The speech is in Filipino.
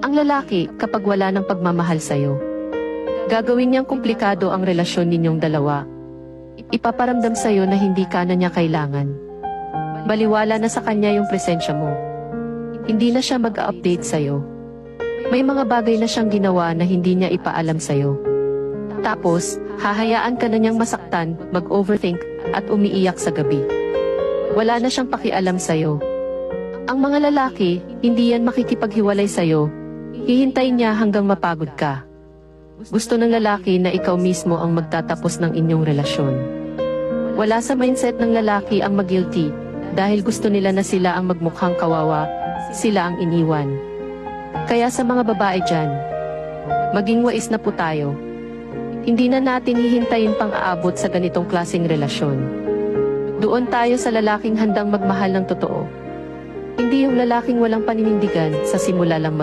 Ang lalaki, kapag wala ng pagmamahal sa'yo, gagawin niyang komplikado ang relasyon ninyong dalawa. Ipaparamdam sa'yo na hindi ka na niya kailangan. Baliwala na sa kanya yung presensya mo. Hindi na siya mag-update sa'yo. May mga bagay na siyang ginawa na hindi niya ipaalam sa'yo. Tapos, hahayaan ka na niyang masaktan, mag-overthink, at umiiyak sa gabi. Wala na siyang pakialam sa'yo. Ang mga lalaki, hindi yan makikipaghiwalay sa'yo. Hihintayin niya hanggang mapagod ka. Gusto ng lalaki na ikaw mismo ang magtatapos ng inyong relasyon. Wala sa mindset ng lalaki ang mag-guilty, dahil gusto nila na sila ang magmukhang kawawa, sila ang iniwan. Kaya sa mga babae dyan, maging wais na po tayo. Hindi na natin hihintayin pang aabot sa ganitong klaseng relasyon. Doon tayo sa lalaking handang magmahal ng totoo. Hindi yung lalaking walang paninindigan sa simula lang